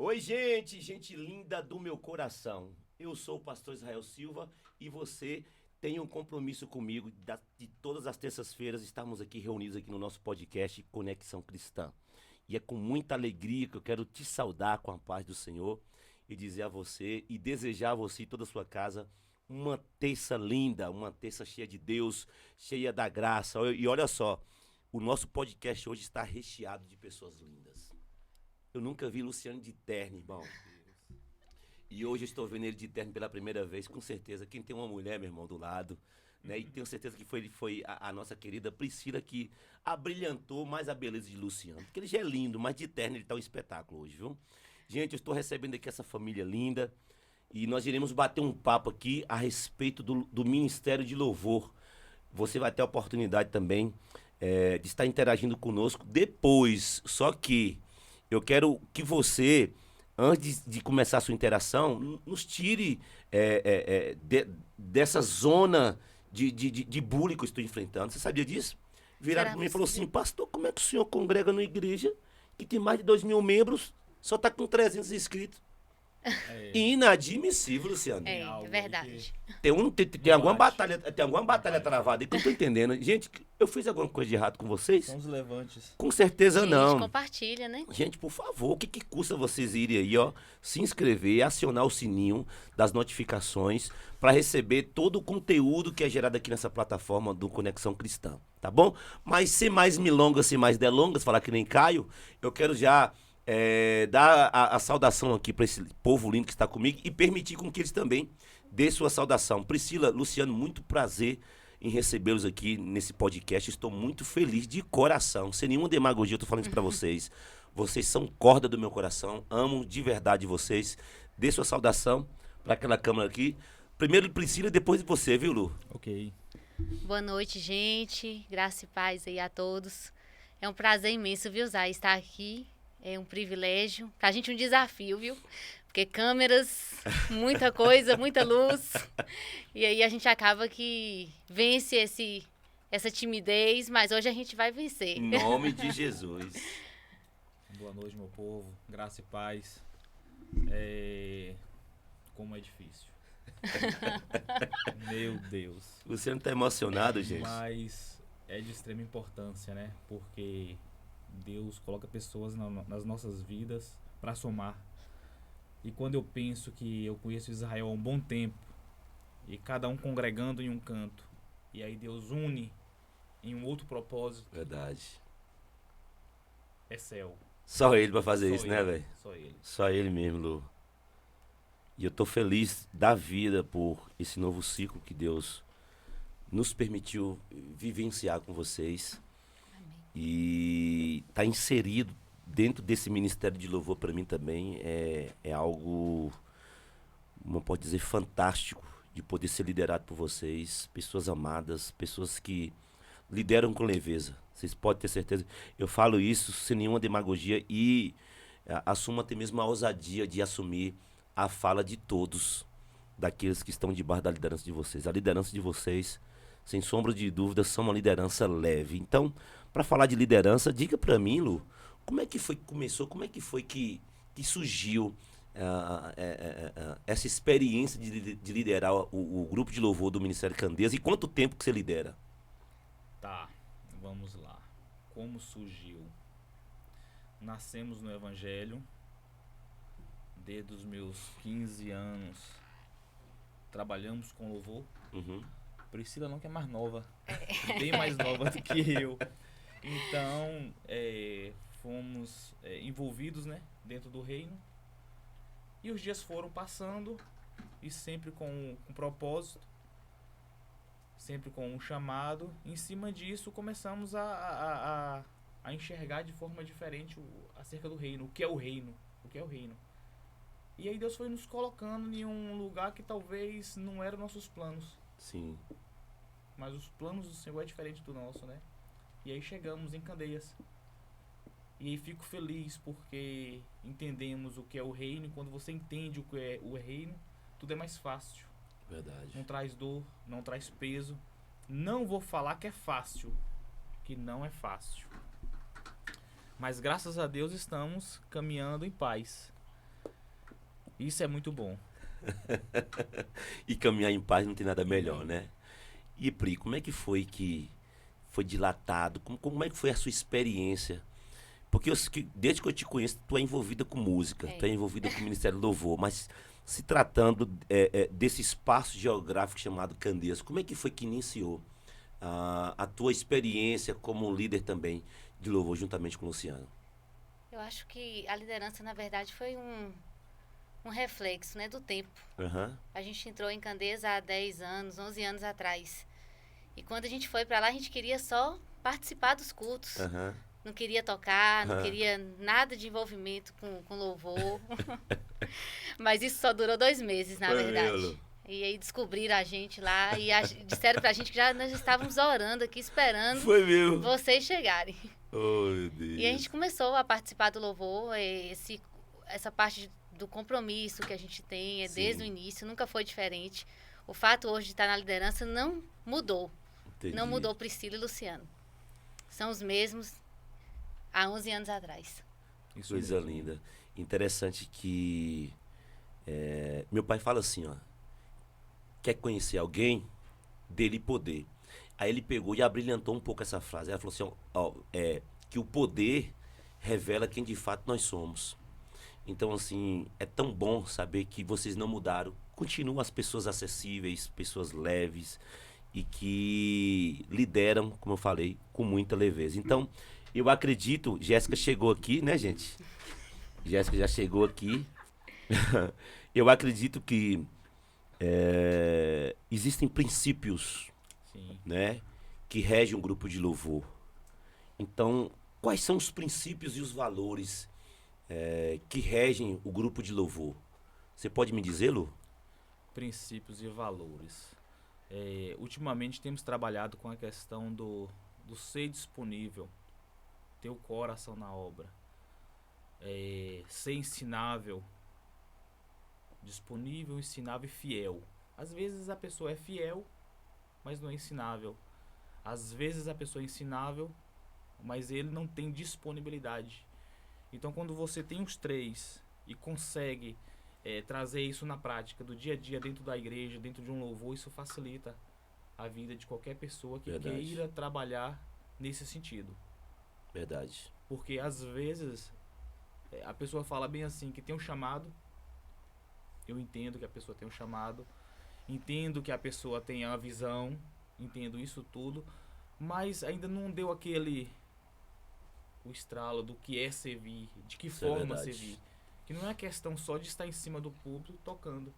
Oi, gente linda do meu coração. Eu sou o pastor Israel Silva e você tem um compromisso comigo de todas as terças-feiras estarmos aqui reunidos aqui no nosso podcast Conexão Cristã. E é com muita alegria que eu quero te saudar com a paz do Senhor e dizer a você e desejar a você e toda a sua casa uma terça linda, uma terça cheia de Deus, cheia da graça. E olha só, o nosso podcast hoje está recheado de pessoas lindas. Eu nunca vi Luciano de terno, irmão. E hoje eu estou vendo ele de terno pela primeira vez, com certeza. Quem tem uma mulher, meu irmão, do lado, né? E tenho certeza que foi a nossa querida Priscila que abrilhantou mais a beleza de Luciano. Porque ele já é lindo, mas de terno ele tá um espetáculo hoje, viu? Gente, eu estou recebendo aqui essa família linda e nós iremos bater um papo aqui a respeito do Ministério de Louvor. Você vai ter a oportunidade também de estar interagindo conosco depois. Só que eu quero que você, antes de começar a sua interação, nos tire dessa zona de bullying que eu estou enfrentando. Você sabia disso? Viraram Será para mim e falou assim, possível? pastor, como é que o senhor congrega numa igreja que tem mais de 2.000 membros, só está com 300 inscritos? É, Inadmissível, Luciano. tem É algo aí que verdade. Tem não alguma bate. batalha Não bate. travada aí que eu não tô entendendo. Gente, eu fiz alguma coisa de errado com vocês? São os levantes. Com certeza Gente, não. compartilha, né? Gente, por favor, o que custa vocês irem aí, ó, se inscrever, acionar o sininho das notificações para receber todo o conteúdo que é gerado aqui nessa plataforma do Conexão Cristã, tá bom? Mas sem mais milongas, sem mais delongas, falar que nem Caio, eu quero já dar a saudação aqui para esse povo lindo que está comigo e permitir com que eles também dê sua saudação. Priscila, Luciano, muito prazer em recebê-los aqui nesse podcast. Estou muito feliz de coração, sem nenhuma demagogia, eu tô falando isso para vocês. Vocês são corda do meu coração, amo de verdade vocês. Dê sua saudação para aquela câmera aqui. Primeiro Priscila, depois você, viu, Lu? Ok. Boa noite, gente. Graça e paz aí a todos. É um prazer imenso, viu, Zay, estar aqui. É um privilégio. Pra gente um desafio, viu? Porque câmeras, muita coisa, muita luz. E aí a gente acaba que vence essa timidez, mas hoje a gente vai vencer. Em nome de Jesus. Boa noite, meu povo. Graça e paz. Como é difícil. Meu Deus. Luciano tá emocionado, gente. Mas é de extrema importância, né? Porque Deus coloca pessoas nas nossas vidas para somar. E quando eu penso que eu conheço Israel há um bom tempo, e cada um congregando em um canto, e aí Deus une em um outro propósito, Verdade. é céu. Só ele pra fazer Só isso, né, ele, velho? Só ele. Só ele mesmo, Lu. E eu tô feliz da vida por esse novo ciclo que Deus nos permitiu vivenciar com vocês. E tá inserido dentro desse ministério de louvor para mim também é algo, como pode dizer, fantástico de poder ser liderado por vocês, pessoas amadas, pessoas que lideram com leveza. Vocês podem ter certeza. Eu falo isso sem nenhuma demagogia e assumo até mesmo a ousadia de assumir a fala de todos daqueles que estão debaixo da liderança de vocês. A liderança de vocês, sem sombra de dúvida, são uma liderança leve. Então, para falar de liderança, diga para mim, Lu, como é que foi que começou, como é que foi que surgiu essa experiência de liderar o grupo de louvor do Ministério Candeias e quanto tempo que você lidera? Tá, vamos lá. Como surgiu? Nascemos no Evangelho, desde os meus 15 anos, trabalhamos com louvor. Uhum. Priscila não, que é mais nova, bem mais nova do que eu. Então, fomos envolvidos, né, dentro do reino. E os dias foram passando, e sempre com um propósito, sempre com um chamado. Em cima disso, começamos a enxergar de forma diferente acerca do reino. O que é o reino? O que é o reino? E aí Deus foi nos colocando em um lugar que talvez não eram nossos planos. Sim. Mas os planos do Senhor é diferente do nosso, né? E aí chegamos em Candeias. E aí fico feliz porque entendemos o que é o reino. E quando você entende o que é o reino, tudo é mais fácil. Verdade. Não traz dor, não traz peso. Não vou falar que é fácil, que não é fácil. Mas graças a Deus estamos caminhando em paz. Isso é muito bom. E caminhar em paz não tem nada melhor, né? E Pri, como é que foi dilatado? Como é que foi a sua experiência? Porque desde que eu te conheço, tu é envolvida com música, tu é envolvida com o Ministério do Louvor, mas se tratando desse espaço geográfico chamado Candeias, como é que foi que iniciou a tua experiência como líder também de louvor juntamente com o Luciano? Eu acho que a liderança, na verdade, foi um reflexo, né, do tempo. Uhum. A gente entrou em Candeias há 10 anos, 11 anos atrás. E quando a gente foi para lá, a gente queria só participar dos cultos. Uhum. Não queria tocar, não queria nada de envolvimento com louvor. Mas isso só durou 2 meses, na verdade. Mesmo. E aí descobriram a gente lá e disseram pra gente que nós estávamos orando aqui, esperando Foi mesmo. vocês chegarem. Oh, meu Deus. E a gente começou a participar do louvor, essa parte do compromisso que a gente tem desde o início, nunca foi diferente. O fato hoje de estar na liderança não mudou. Entendi. Não mudou Priscila e Luciano. São os mesmos há 11 anos atrás. Isso Coisa mesmo. linda. Interessante que meu pai fala assim, ó. Quer conhecer alguém? Dele poder. Aí ele pegou e abrilhantou um pouco essa frase. Ela falou assim, ó, que o poder revela quem de fato nós somos. Então, assim, é tão bom saber que vocês não mudaram. Continuam as pessoas acessíveis, pessoas leves e que lideram, como eu falei, com muita leveza. Então, eu acredito, Jéssica chegou aqui, né, gente? Jéssica já chegou aqui. Eu acredito que existem princípios, Sim. né, que regem um grupo de louvor. Então, quais são os princípios e os valores que regem o grupo de louvor? Você pode me dizer, Lu? Princípios e valores. Ultimamente temos trabalhado com a questão do ser disponível, ter o coração na obra, ser ensinável, disponível, ensinável e fiel. Às vezes a pessoa é fiel, mas não é ensinável. Às vezes a pessoa é ensinável, mas ele não tem disponibilidade. Então, quando você tem os três e consegue trazer isso na prática, do dia a dia, dentro da igreja, dentro de um louvor, isso facilita a vida de qualquer pessoa que queira trabalhar nesse sentido. Verdade. Porque, às vezes, a pessoa fala bem assim, que tem um chamado. Eu entendo que a pessoa tem um chamado, entendo que a pessoa tem a visão, entendo isso tudo, mas ainda não deu o estralo do que é servir, de que Isso é forma verdade. servir. Que não é questão só de estar em cima do púlpito tocando.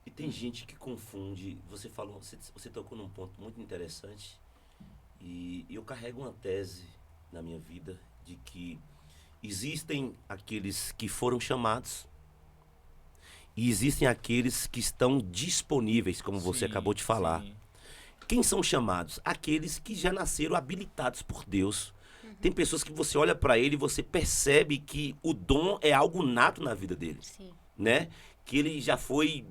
E tem gente que confunde. Você falou, você tocou num ponto muito interessante. E eu carrego uma tese na minha vida de que existem aqueles que foram chamados e existem aqueles que estão disponíveis, como você Sim, acabou de falar. sim. Quem são chamados? Aqueles que já nasceram habilitados por Deus. Tem pessoas que você olha para ele e você percebe que o dom é algo nato na vida dele, Sim. né? Que ele já foi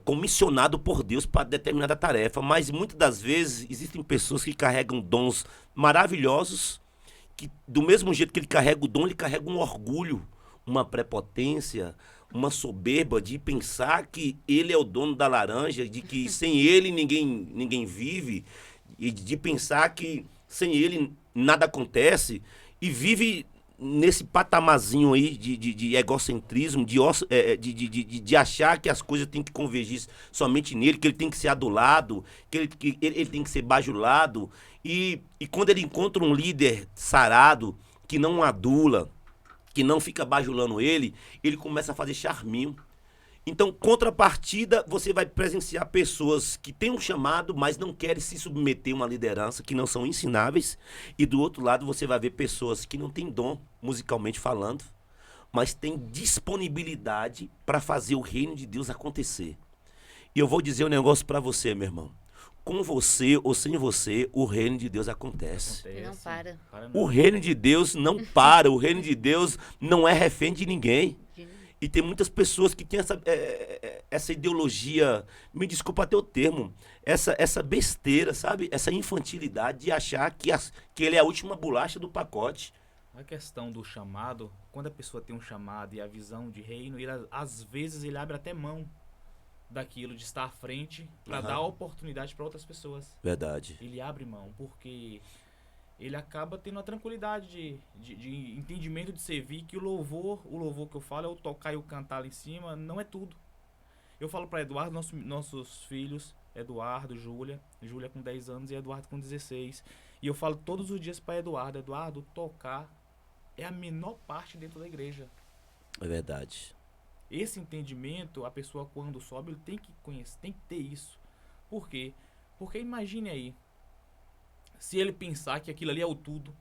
comissionado por Deus para determinada tarefa. Mas muitas das vezes existem pessoas que carregam dons maravilhosos, que do mesmo jeito que ele carrega o dom, ele carrega um orgulho, uma prepotência, uma soberba de pensar que ele é o dono da laranja, de que sem ele ninguém vive, e de pensar que sem ele nada acontece, e vive nesse patamarzinho aí de egocentrismo, de achar que as coisas têm que convergir somente nele, que ele tem que ser adulado, que ele tem que ser bajulado. E quando ele encontra um líder sarado, que não adula, que não fica bajulando ele começa a fazer charminho. Então, contrapartida, você vai presenciar pessoas que têm um chamado, mas não querem se submeter a uma liderança, que não são ensináveis. E do outro lado, você vai ver pessoas que não têm dom, musicalmente falando, mas têm disponibilidade para fazer o reino de Deus acontecer. E eu vou dizer um negócio para você, meu irmão. Com você ou sem você, o reino de Deus acontece. Ele não para. O reino de Deus não para, o reino de Deus não é refém de ninguém. E tem muitas pessoas que têm essa ideologia, me desculpa até o termo, essa besteira, sabe? Essa infantilidade de achar que ele é a última bolacha do pacote. A questão do chamado, quando a pessoa tem um chamado e a visão de reino, às vezes ele abre até mão daquilo de estar à frente para dar oportunidade para outras pessoas. Verdade. Ele abre mão, porque ele acaba tendo a tranquilidade de entendimento de servir, que o louvor que eu falo é o tocar e o cantar lá em cima, não é tudo. Eu falo para Eduardo, nossos filhos, Eduardo, Júlia com 10 anos e Eduardo com 16. E eu falo todos os dias para Eduardo, tocar é a menor parte dentro da igreja. É verdade. Esse entendimento, a pessoa quando sobe, ele tem que conhecer, tem que ter isso. Por quê? Porque imagine aí, se ele pensar que aquilo ali é o tudo,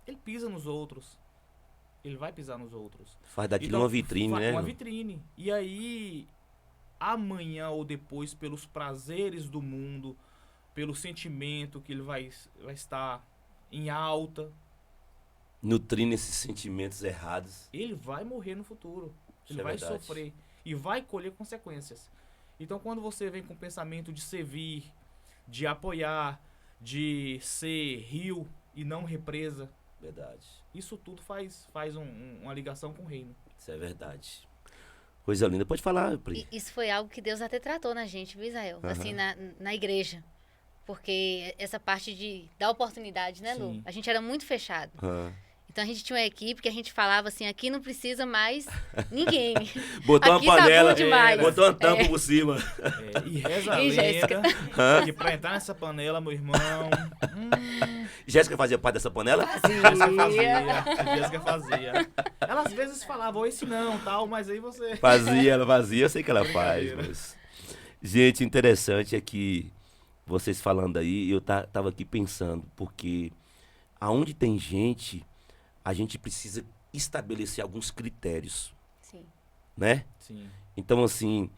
ele pisa nos outros. Ele vai pisar nos outros. Faz daquilo uma vitrine, né? Uma vitrine. E aí, amanhã ou depois, pelos prazeres do mundo, pelo sentimento que ele vai estar em alta, Nutrindo esses sentimentos errados. ele vai morrer no futuro. Isso Ele é vai verdade. sofrer. E vai colher consequências. Então, quando você vem com o pensamento de servir, de apoiar, de ser rio e não represa, Verdade. isso tudo faz uma ligação com o reino. Isso é verdade. Coisa linda. Pode falar, Pri. Isso foi algo que Deus até tratou na gente, viu, Israel? Assim, na igreja. Porque essa parte de dar oportunidade, né, Lu? Sim. A gente era muito fechado. Ah. Então a gente tinha uma equipe que a gente falava assim, aqui não precisa mais ninguém. Botou Aqui uma tá panela, bom demais. botou uma tampa por cima. E reza a E lenda Jéssica? que pra entrar nessa panela, meu irmão... Jéssica fazia parte dessa panela? Jéssica fazia. Ela às vezes falava, esse não, tal, mas aí você... Ela fazia, eu sei que ela faz. Brincadeira. Mas... Gente, interessante é que vocês falando aí, eu tava aqui pensando, porque aonde tem gente, a gente precisa estabelecer alguns critérios, Sim. né? Sim. Então, assim,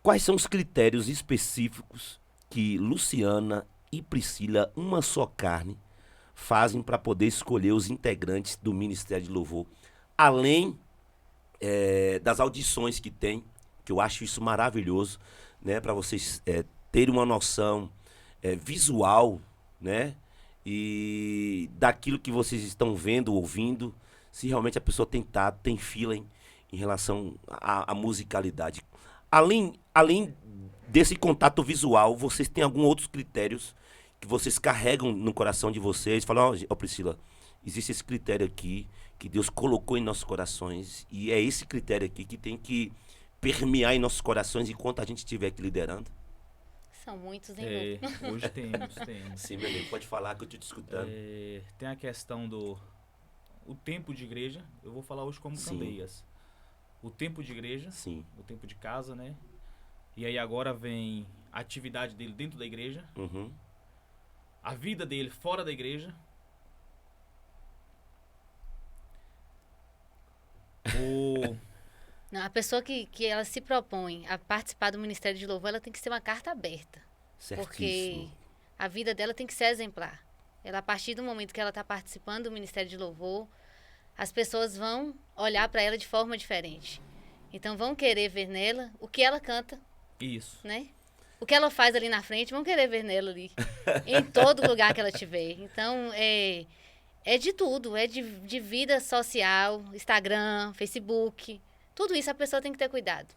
quais são os critérios específicos que Luciana e Priscila, uma só carne, fazem para poder escolher os integrantes do Ministério de Louvor? Além das audições que tem, que eu acho isso maravilhoso, né? Para vocês terem uma noção visual, né? E daquilo que vocês estão vendo, ouvindo, se realmente a pessoa tem tato, tem feeling em relação à musicalidade. Além desse contato visual, vocês têm alguns outros critérios que vocês carregam no coração de vocês? Falam, ó, Priscila, existe esse critério aqui que Deus colocou em nossos corações e é esse critério aqui que tem que permear em nossos corações enquanto a gente estiver aqui liderando? São muitos, hein, Lu? Hoje temos. Sim, meu amigo, pode falar que eu estou te escutando. Tem a questão o tempo de igreja. Eu vou falar hoje como Sim. Candeias. O tempo de igreja, Sim. o tempo de casa, né? E aí agora vem a atividade dele dentro da igreja, Uhum. a vida dele fora da igreja. Não, a pessoa que ela se propõe a participar do Ministério de Louvor, ela tem que ser uma carta aberta. Porque Certíssimo. a vida dela tem que ser exemplar. Ela, a partir do momento que ela está participando do Ministério de Louvor, as pessoas vão olhar para ela de forma diferente. Então vão querer ver nela o que ela canta, Isso. né? O que ela faz ali na frente, vão querer ver nela ali. Em todo lugar que ela estiver. Então, é de tudo. É de vida social, Instagram, Facebook. Tudo isso a pessoa tem que ter cuidado.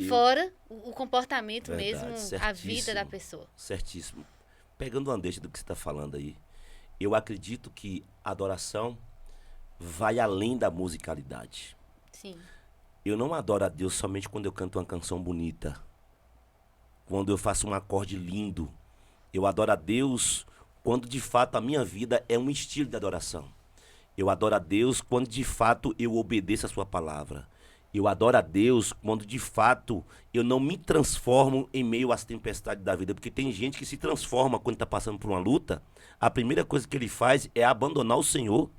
Fora o comportamento Verdade, mesmo, a vida certíssimo. da pessoa. Certíssimo. Pegando uma deixa do que você está falando aí, eu acredito que a adoração vai além da musicalidade. Sim. Eu não adoro a Deus somente quando eu canto uma canção bonita, quando eu faço um acorde lindo. Eu adoro a Deus quando de fato a minha vida é um estilo de adoração. Eu adoro a Deus quando de fato eu obedeço a sua palavra. Eu adoro a Deus quando de fato eu não me transformo em meio às tempestades da vida. Porque tem gente que se transforma quando está passando por uma luta. A primeira coisa que ele faz é abandonar o Senhor.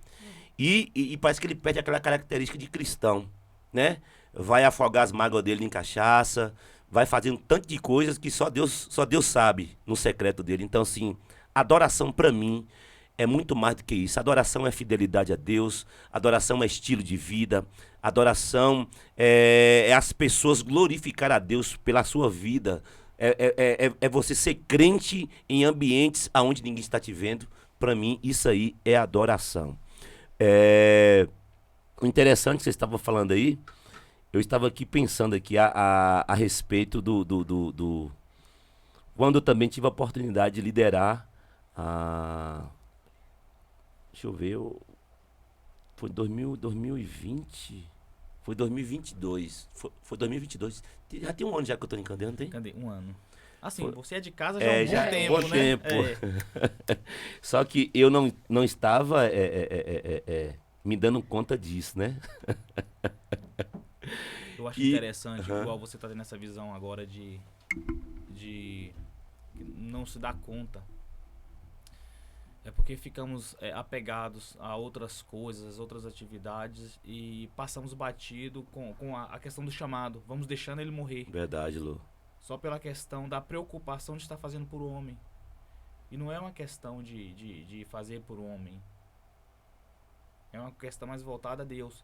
E parece que ele perde aquela característica de cristão, né? Vai afogar as mágoas dele em cachaça, vai fazendo tanto de coisas que só Deus sabe no secreto dele. Então, assim, adoração para mim é muito mais do que isso. Adoração é fidelidade a Deus, adoração é estilo de vida, adoração é as pessoas glorificar a Deus pela sua vida. É você ser crente em ambientes onde ninguém está te vendo, Pra mim, isso aí é adoração. O interessante que você estava falando aí, eu estava aqui pensando aqui a respeito quando eu também tive a oportunidade de liderar a... Deixa eu ver, foi 2020... Foi 2022. Foi 2022. Já tem um ano já que eu tô em Candeia, não tem? Cadê? Um ano. Assim, Foi- você é de casa já há um bom tempo, bom né? tempo. É. Só que eu não estava me dando conta disso, né? Eu acho E- interessante, Aham. igual você tá tendo essa visão agora de não se dar conta. É porque ficamos apegados a outras coisas, outras atividades e passamos batido com a questão do chamado. Vamos deixando ele morrer. Verdade, Lu. Só pela questão da preocupação de estar fazendo por homem. E não é uma questão de fazer por homem. É uma questão mais voltada a Deus.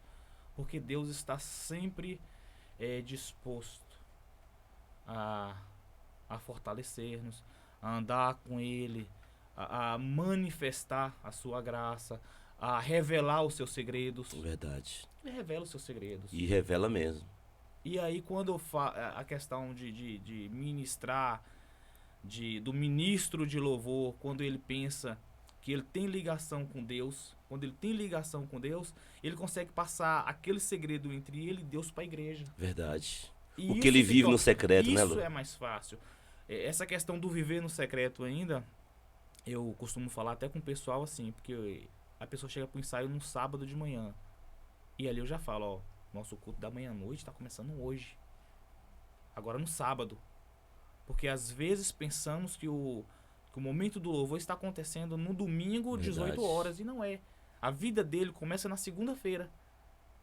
Porque Deus está sempre disposto a fortalecer-nos, a andar com Ele, a manifestar a sua graça, a revelar os seus segredos. Verdade. Ele revela os seus segredos. E revela mesmo. E aí quando a questão de ministrar, do ministro de louvor, quando ele pensa que ele tem ligação com Deus, quando ele tem ligação com Deus, ele consegue passar aquele segredo entre ele e Deus para a igreja. Verdade. E O isso que ele se vive tor- no secreto, né, Isso Lu? é mais fácil. Essa questão do viver no secreto ainda, eu costumo falar até com o pessoal assim, porque a pessoa chega pro ensaio no sábado de manhã. E ali eu já falo, ó, nosso culto da manhã-noite tá começando hoje. Agora no sábado. Porque às vezes pensamos que o momento do louvor está acontecendo no domingo, Verdade. 18 horas, e não é. A vida dele começa na segunda-feira.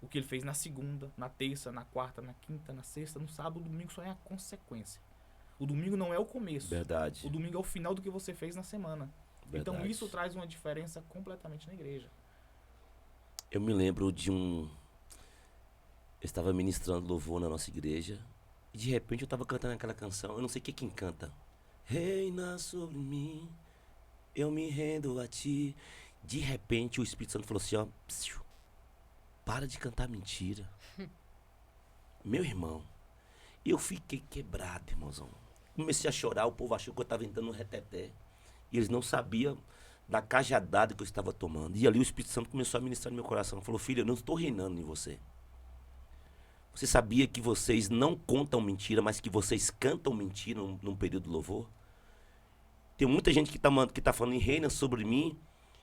O que ele fez na segunda, na terça, na quarta, na quinta, na sexta, no sábado, o domingo só é a consequência. O domingo não é o começo. Verdade. O domingo é o final do que você fez na semana. Então Verdade. isso traz uma diferença completamente na igreja. Eu me lembro eu estava ministrando louvor na nossa igreja. E de repente eu estava cantando aquela canção. Eu não sei quem canta. Reina sobre mim, eu me rendo a ti. De repente o Espírito Santo falou assim, ó. Psiu, para de cantar mentira. Meu irmão, eu fiquei quebrado, irmãozão. Comecei a chorar, o povo achou que eu estava entrando no reteté. E eles não sabiam da cajadada que eu estava tomando. E ali o Espírito Santo começou a ministrar no meu coração. Falou, filho, eu não estou reinando em você. Você sabia que vocês não contam mentira, mas que vocês cantam mentira num período de louvor? Tem muita gente que tá falando, reina sobre mim,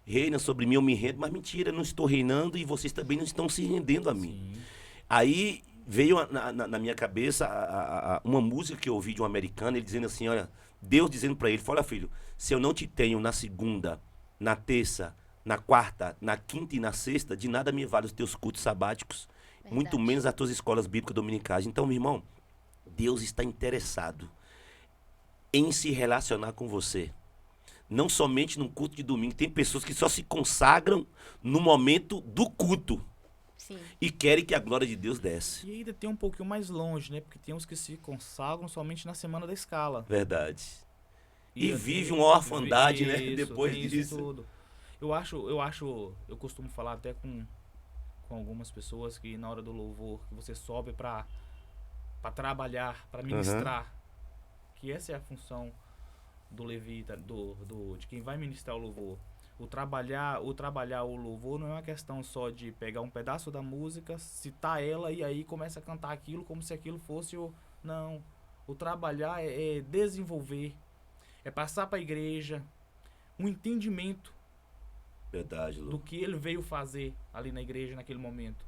eu me rendo, mas mentira, eu não estou reinando e vocês também não estão se rendendo a mim. Sim. Aí veio na minha cabeça uma música que eu ouvi de um americano, ele dizendo assim, olha, Deus dizendo pra ele, olha filho, se eu não te tenho na segunda, na terça, na quarta, na quinta e na sexta, de nada me vale os teus cultos sabáticos, muito Verdade. menos as tuas escolas bíblicas dominicais. Então, meu irmão, Deus está interessado em se relacionar com você. Não somente no culto de domingo, tem pessoas que só se consagram no momento do culto Sim. e querem que a glória de Deus desce. E ainda tem um pouquinho mais longe, né? Porque tem uns que se consagram somente na semana da escala. Verdade. E eu vive tenho- uma orfandade, né? Isso, Depois tem isso disso. tudo. Eu costumo falar até com algumas pessoas que na hora do louvor, que você sobe pra trabalhar, pra ministrar, que essa é a função do levita, de quem vai ministrar o louvor. O trabalhar o louvor não é uma questão só de pegar um pedaço da música, citar ela e aí começa a cantar aquilo como se aquilo fosse o... Não. O trabalhar é desenvolver, é passar para a igreja um entendimento Verdade, do Lu. que ele veio fazer ali na igreja naquele momento.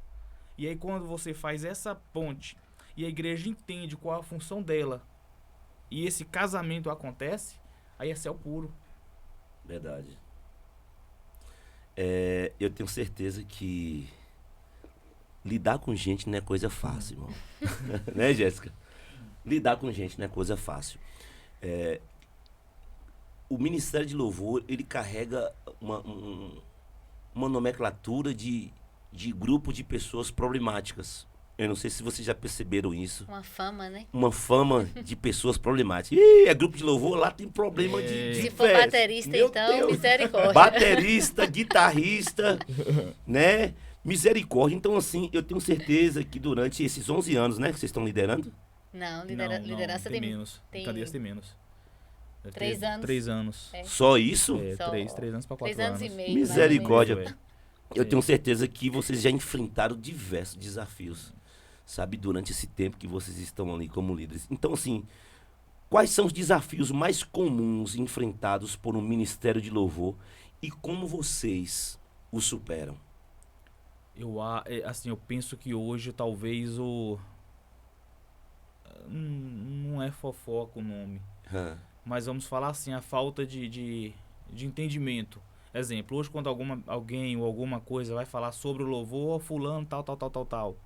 E aí quando você faz essa ponte e a igreja entende qual a função dela e esse casamento acontece, aí é céu puro. Verdade. Eu tenho certeza que lidar com gente não é coisa fácil, irmão. Né, Jéssica? Lidar com gente não é coisa fácil. O Ministério de Louvor, ele carrega uma nomenclatura de grupo de pessoas problemáticas. Eu não sei se vocês já perceberam isso. Uma fama, né? Uma fama de pessoas problemáticas. Ih, é grupo de louvor, lá tem problema de Se for festa. baterista, Meu então, Deus. misericórdia. Baterista, guitarrista, né? Misericórdia. Então, assim, eu tenho certeza que durante esses 11 anos, né, que vocês estão liderando, Não, Não, liderança tem tem menos. tem- Cadeias tem menos. Deve 3 ter anos. 3 anos. É. só isso, É, Só 3 anos pra 4 3 anos anos. e meio. Misericórdia. mais ou menos. eu Sim. tenho certeza que vocês já enfrentaram diversos desafios, sabe, durante esse tempo que vocês estão ali como líderes. Então, assim, quais são os desafios mais comuns enfrentados por um ministério de louvor e como vocês os superam? Assim, eu penso que hoje talvez o... Não é fofoca o nome. Hã, Mas vamos falar assim, a falta de entendimento. Exemplo, hoje quando alguém ou alguma coisa vai falar sobre o louvor, fulano, tal.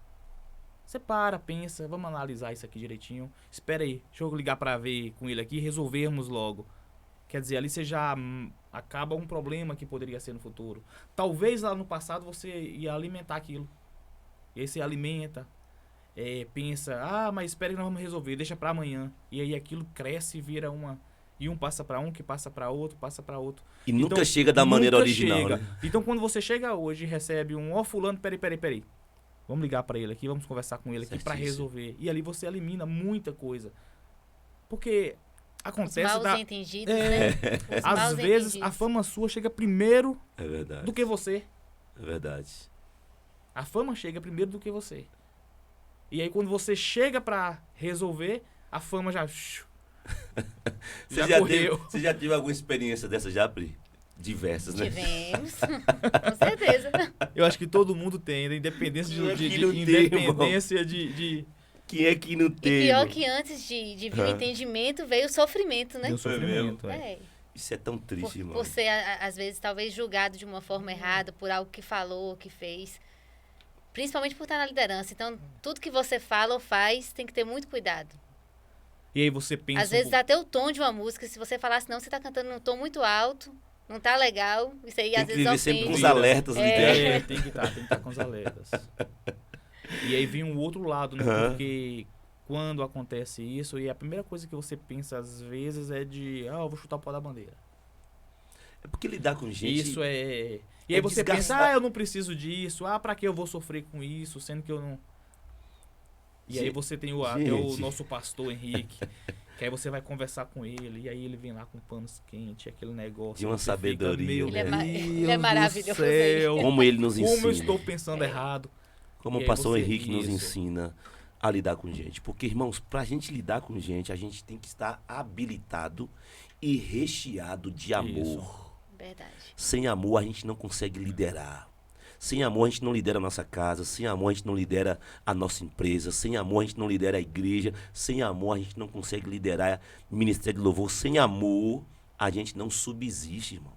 Você pensa, vamos analisar isso aqui direitinho. Espera aí, deixa eu ligar pra ver com ele aqui e resolvermos logo. Quer dizer, ali você já acaba um problema que poderia ser no futuro. Talvez lá no passado você ia alimentar aquilo. E aí você alimenta, pensa, mas espera que nós vamos resolver, deixa pra amanhã. E aí aquilo cresce e vira uma... E um passa pra um, que passa pra outro, passa pra outro. E nunca Então, chega da maneira nunca original, chega. né? Então quando você chega hoje e recebe fulano, peraí. Vamos ligar pra ele aqui, vamos conversar com ele aqui pra Certíssimo. resolver. E ali você elimina muita coisa. Porque Os acontece mal entendidos, É. né? Os às mal vezes a entendidos. fama sua chega primeiro É verdade, do que você. é verdade. A fama chega primeiro do que você. E aí quando você chega pra resolver, a fama já já correu. Você já teve alguma experiência dessa já, Pri? Diversas, né? Tivemos, com certeza. Eu acho que todo mundo tem, né? Independência Quem é de que não tem, independência de Quem é que não E teve? pior que antes de vir o entendimento, veio o sofrimento, né? do sofrimento. É. Isso é tão triste, irmão. Por ser, às vezes, talvez julgado de uma forma errada, por algo que falou, que fez. Principalmente por estar na liderança. Então, tudo que você fala ou faz, tem que ter muito cuidado. E aí você pensa... Às vezes, até o tom de uma música, se você falasse, não, você está cantando num tom muito alto, não tá legal, isso aí Tem às que vezes viver sempre com ofende. os alertas ligados. Tem que estar com os alertas. E aí vem um outro lado, né? Aham. Porque quando acontece isso, e a primeira coisa que você pensa às vezes é de, eu vou chutar o pau da bandeira. É porque lidar com gente... Isso é... E é aí você desgastar. pensa, eu não preciso disso, pra que eu vou sofrer com isso, sendo que eu não... E aí Gente, você tem até o gente. nosso pastor Henrique, que aí você vai conversar com ele, e aí ele vem lá com panos quentes, aquele negócio. De uma você fica, sabedoria, meu né? Ele é Deus do maravilhoso, céu, Como ele nos como eu ensina. estou pensando errado. Como E o aí pastor você- Henrique nos isso. ensina a lidar com gente. Porque, irmãos, pra gente lidar com gente, a gente tem que estar habilitado e recheado de amor. Verdade. Sem amor, a gente não consegue liderar. Sem amor, a gente não lidera a nossa casa. Sem amor, a gente não lidera a nossa empresa. Sem amor, a gente não lidera a igreja. Sem amor, a gente não consegue liderar o ministério de louvor. Sem amor, a gente não subsiste, irmão.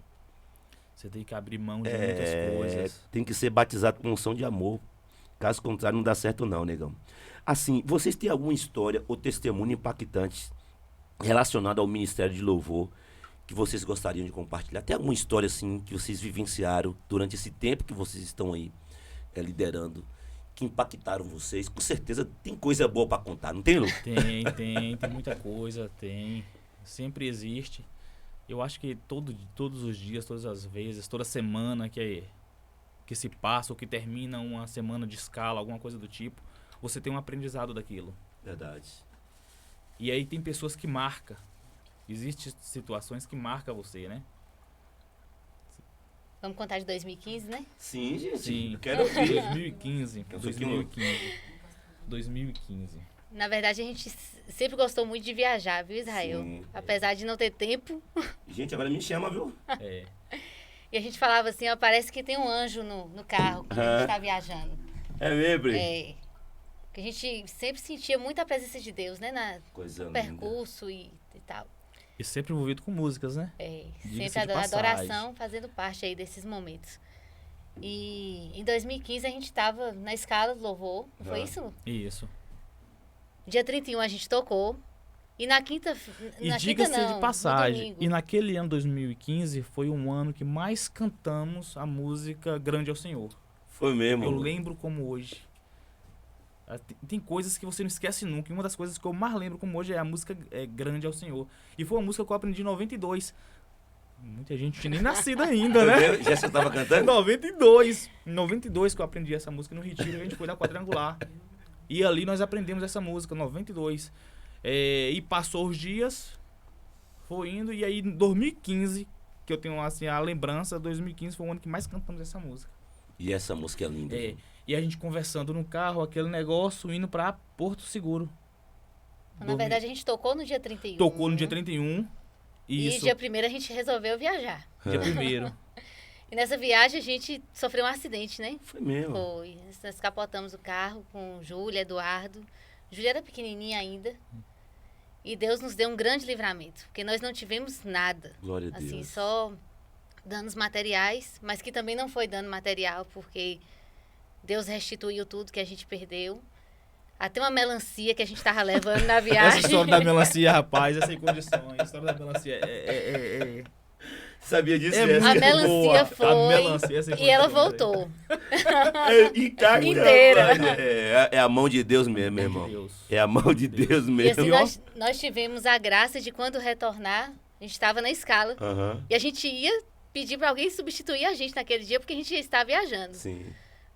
Você tem que abrir mão de muitas coisas. Tem que ser batizado com unção de amor. Caso contrário, não dá certo não, negão. Assim, vocês têm alguma história ou testemunho impactante relacionado ao ministério de louvor que vocês gostariam de compartilhar? Tem alguma história, assim, que vocês vivenciaram durante esse tempo que vocês estão aí liderando, que impactaram vocês? Com certeza tem coisa boa pra contar, não tem, Lu? Tem muita coisa, tem. Sempre existe. Eu acho que todos os dias, todas as vezes, toda semana que se passa ou que termina uma semana de escala, alguma coisa do tipo, você tem um aprendizado daquilo. Verdade. E aí tem pessoas que marcam. Existem situações que marcam você, né? Vamos contar de 2015, né? Sim, gente. Sim. Eu quero ouvir. 2015. Eu sou aquilo. 2015. Na verdade, a gente sempre gostou muito de viajar, viu, Israel? Sim. Apesar de não ter tempo. Gente, agora me chama, viu? É. E a gente falava assim, ó, parece que tem um anjo no carro quando a gente tá viajando. É mesmo? É. Que a gente sempre sentia muita presença de Deus, né? Coisa No linda. percurso e tal. E sempre envolvido com músicas, né? É, Diga-se sempre de a passagem. adoração fazendo parte aí desses momentos. E em 2015 a gente estava na escala do louvor, não foi Ah. isso? Isso. Dia 31 a gente tocou. E na quinta. E Na diga-se quinta, não, de passagem, no domingo. e naquele ano 2015 foi um ano que mais cantamos a música Grande ao Senhor. Foi mesmo. Eu lembro como hoje. Tem coisas que você não esquece nunca. E uma das coisas que eu mais lembro como hoje é a música Grande ao Senhor. E foi uma música que eu aprendi em 92. Muita gente não tinha nem nascido ainda, né? Já você estava cantando? 92. Em 92 que eu aprendi essa música no Retiro, a gente foi da Quadrangular. E ali nós aprendemos essa música, 92. E passou os dias, foi indo, e aí em 2015, que eu tenho assim a lembrança, 2015 foi o ano que mais cantamos essa música. E essa música é linda. E a gente conversando no carro, aquele negócio, indo pra Porto Seguro. Na verdade, a gente tocou no dia 31. Tocou no dia 31. Isso. E dia 1º a gente resolveu viajar. Dia 1º. E nessa viagem a gente sofreu um acidente, né? Foi mesmo. Foi. Nós capotamos o carro com Júlia, Eduardo. Júlia era pequenininha ainda. E Deus nos deu um grande livramento. Porque nós não tivemos nada. Glória a Deus. Assim, só danos materiais. Mas que também não foi dano material. Porque Deus restituiu tudo que a gente perdeu. Até uma melancia que a gente tava levando na viagem. Essa história da melancia, rapaz, é sem condições. A história da melancia Sabia disso? A melancia boa. foi A melancia é sem e ela condições, voltou. Inteira. É a mão de Deus mesmo, meu irmão. Deus. É a mão de Deus E mesmo. assim, nós tivemos a graça de quando retornar, a gente estava na escala. Aham. E a gente ia pedir para alguém substituir a gente naquele dia, porque a gente ia estar viajando. Sim.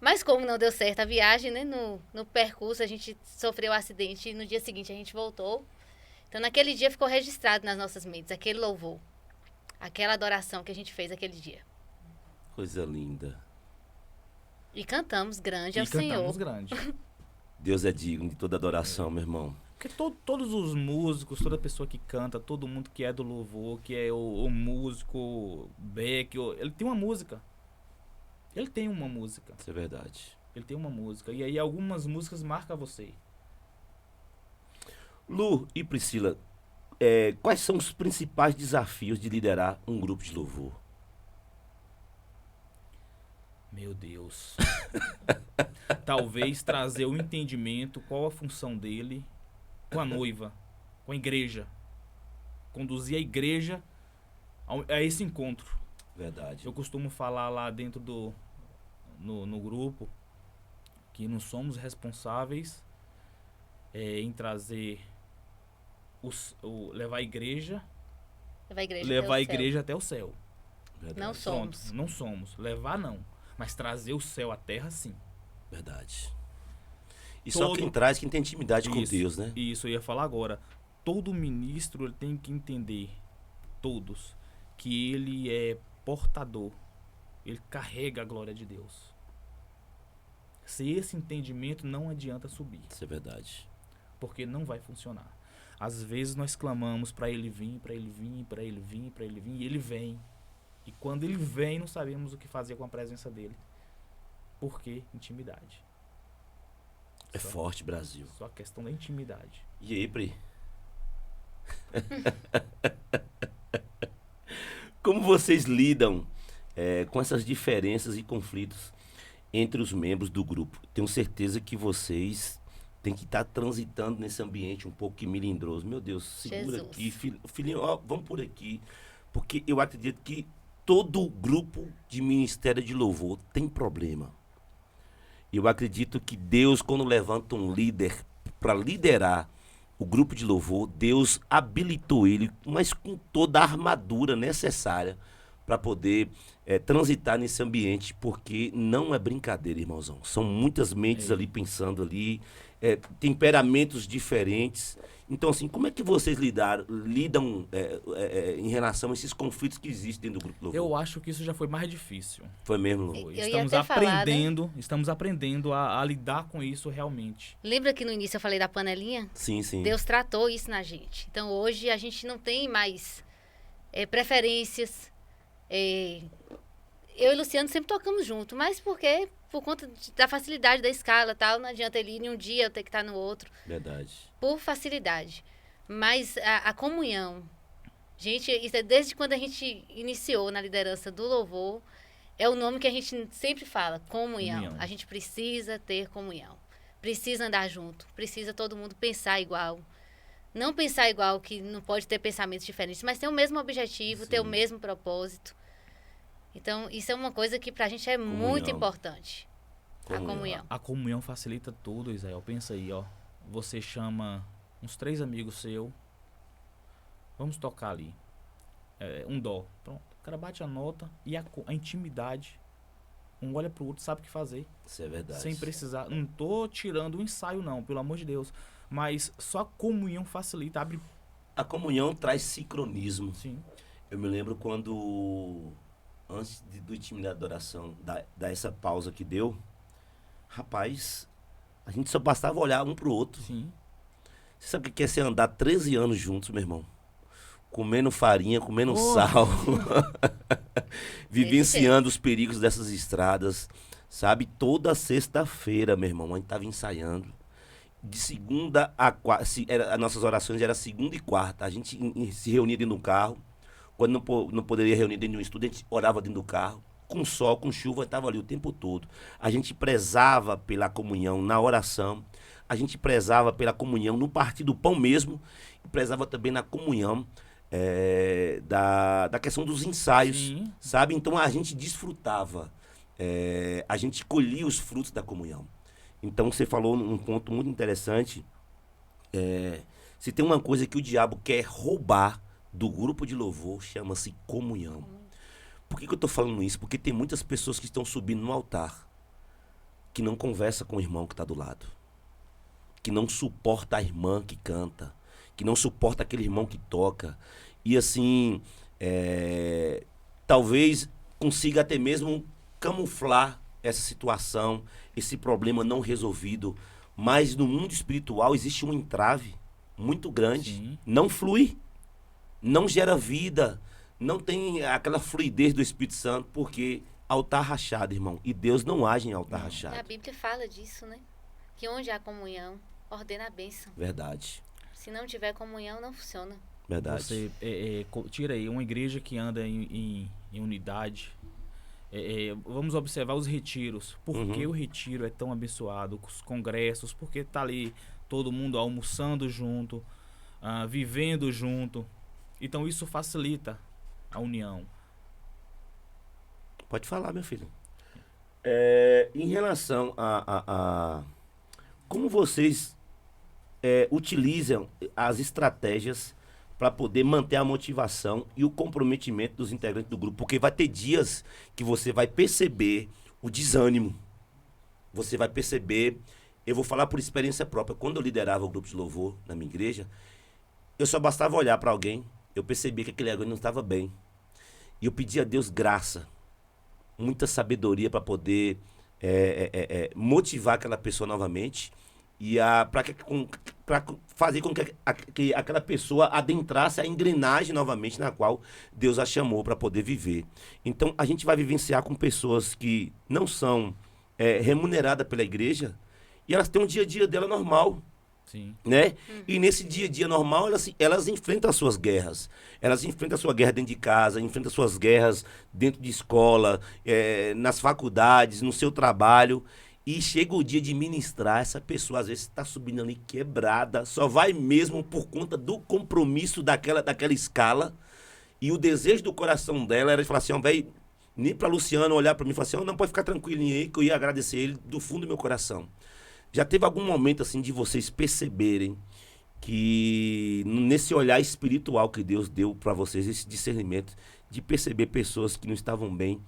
Mas como não deu certo a viagem, né, no percurso a gente sofreu um acidente e no dia seguinte a gente voltou. Então naquele dia ficou registrado nas nossas mentes aquele louvor, aquela adoração que a gente fez aquele dia. Coisa linda. E cantamos grande ao E cantamos Senhor. grande. Deus é digno de toda adoração, meu irmão. Porque todos os músicos, toda pessoa que canta, todo mundo que é do louvor, que é o músico, Beck, ele tem uma música. Ele tem uma música. Isso é verdade. Ele tem uma música. E aí algumas músicas marcam você. Lu e Priscila, quais são os principais desafios de liderar um grupo de louvor? Meu Deus. Talvez trazer o entendimento, qual a função dele com a noiva, com a igreja. Conduzir a igreja a esse encontro. Verdade. Eu costumo falar lá dentro no grupo que nós somos responsáveis em trazer levar a igreja Levar a igreja até o céu. Verdade. Não somos. Pronto, não somos. Levar não. Mas trazer o céu à terra, sim. Verdade. E só quem traz, quem tem intimidade com Isso, Deus, né? Isso, eu ia falar agora. Todo ministro ele tem que entender, todos, que ele é portador. Ele carrega a glória de Deus. Sem esse entendimento, não adianta subir. Isso é verdade. Porque não vai funcionar. Às vezes nós clamamos para ele vir, para ele vir, para ele vir, para ele vir, e ele vem. E quando ele vem, não sabemos o que fazer com a presença dele. Por quê? Intimidade. É forte, Brasil. Só a questão da intimidade. E aí, Pri? Como vocês lidam com essas diferenças e conflitos entre os membros do grupo? Tenho certeza que vocês têm que estar transitando nesse ambiente um pouco melindroso. Meu Deus, segura Jesus. aqui, filhinho, ó, vamos por aqui. Porque eu acredito que todo grupo de ministério de louvor tem problema. Eu acredito que Deus, quando levanta um líder para liderar o grupo de louvor, Deus habilitou ele, mas com toda a armadura necessária para poder transitar nesse ambiente, porque não é brincadeira, irmãozão. São muitas mentes ali pensando ali, temperamentos diferentes. Então, assim, como é que vocês lidam em relação a esses conflitos que existem dentro do grupo louvor? Eu acho que isso já foi mais difícil. Foi mesmo, Lu? Eu ia Estamos até falar, aprendendo, estamos aprendendo a lidar com isso realmente. Lembra que no início eu falei da panelinha? Sim, sim. Deus tratou isso na gente. Então hoje a gente não tem mais preferências. Eu e Luciano sempre tocamos junto, mas porque por conta da facilidade da escala, tal, não adianta ele ir em um dia eu ter que estar no outro. Verdade. Por facilidade. Mas a comunhão, gente, isso é desde quando a gente iniciou na liderança do louvor, é o nome que a gente sempre fala, comunhão. A gente precisa ter comunhão. Precisa andar junto, precisa todo mundo pensar igual. Não pensar igual, que não pode ter pensamentos diferentes, mas ter o mesmo objetivo, ter o mesmo propósito. Então, isso é uma coisa que pra gente é muito importante. A comunhão. A comunhão facilita tudo, Israel. Pensa aí, ó. Você chama uns 3 amigos seus. Vamos tocar ali. Um dó. Pronto. O cara bate a nota e a intimidade. Um olha pro outro, sabe o que fazer. Isso é verdade. Sem precisar. Não tô tirando o ensaio, não, pelo amor de Deus. Mas só a comunhão facilita, abre. A comunhão traz sincronismo. Sim. Eu me lembro quando, antes do time da adoração, dar essa pausa que deu, rapaz, a gente só bastava olhar um pro outro. Sim. Você sabe o que é ser andar 13 anos juntos, meu irmão? Comendo farinha, comendo Oh. sal. Vivenciando os perigos dessas estradas. Sabe? Toda sexta-feira, meu irmão, a gente tava ensaiando. De segunda a quarta, as nossas orações eram segunda e quarta. A gente se reunia dentro do carro. Quando não poderia reunir dentro de um estúdio, a gente orava dentro do carro. Com sol, com chuva, estava ali o tempo todo. A gente prezava pela comunhão na oração. A gente prezava pela comunhão no partir do pão mesmo. E prezava também na comunhão da questão dos ensaios. Sim. Sabe? Então a gente desfrutava. A gente colhia os frutos da comunhão. Então você falou um ponto muito interessante. Se tem uma coisa que o diabo quer roubar do grupo de louvor, chama-se comunhão. Por que eu estou falando isso? Porque tem muitas pessoas que estão subindo no altar que não conversa com o irmão que está do lado, que não suporta a irmã que canta, que não suporta aquele irmão que toca. E assim, talvez consiga até mesmo camuflar essa situação, esse problema não resolvido. Mas no mundo espiritual existe um entrave muito grande. Sim. Não flui, não gera vida, não tem aquela fluidez do Espírito Santo, porque altar rachado, irmão. E Deus não age em altar rachado. A Bíblia fala disso, né? Que onde há comunhão, ordena a bênção. Verdade, Se não tiver comunhão, não funciona. verdade. Você tira aí uma igreja que anda em unidade. Vamos observar os retiros. Por que o retiro é tão abençoado? Os congressos, porque tá ali todo mundo almoçando junto, vivendo junto. Então isso facilita a união. Pode falar, meu filho. Em relação a como vocês utilizam as estratégias para poder manter a motivação e o comprometimento dos integrantes do grupo, porque vai ter dias que você vai perceber o desânimo. Você vai perceber, eu vou falar por experiência própria, quando eu liderava o grupo de louvor na minha igreja, eu só bastava olhar para alguém, eu percebia que aquele alguém não estava bem. E eu pedia a Deus graça, muita sabedoria para poder motivar aquela pessoa novamente e para fazer com que aquela pessoa adentrasse a engrenagem novamente na qual Deus a chamou para poder viver. Então a gente vai vivenciar com pessoas que não são remuneradas pela igreja e elas têm um dia a dia dela normal. Sim. Né? E nesse dia a dia normal, elas enfrentam as suas guerras. Elas enfrentam a sua guerra dentro de casa, enfrentam as suas guerras dentro de escola, nas faculdades, no seu trabalho. E chega o dia de ministrar, essa pessoa às vezes está subindo ali quebrada, só vai mesmo por conta do compromisso daquela escala. E o desejo do coração dela era de falar assim, velho, nem para Luciano olhar para mim e falar assim, não, pode ficar tranquilo aí, que eu ia agradecer ele do fundo do meu coração. Já teve algum momento assim de vocês perceberem que nesse olhar espiritual que Deus deu para vocês, esse discernimento de perceber pessoas que não estavam bem,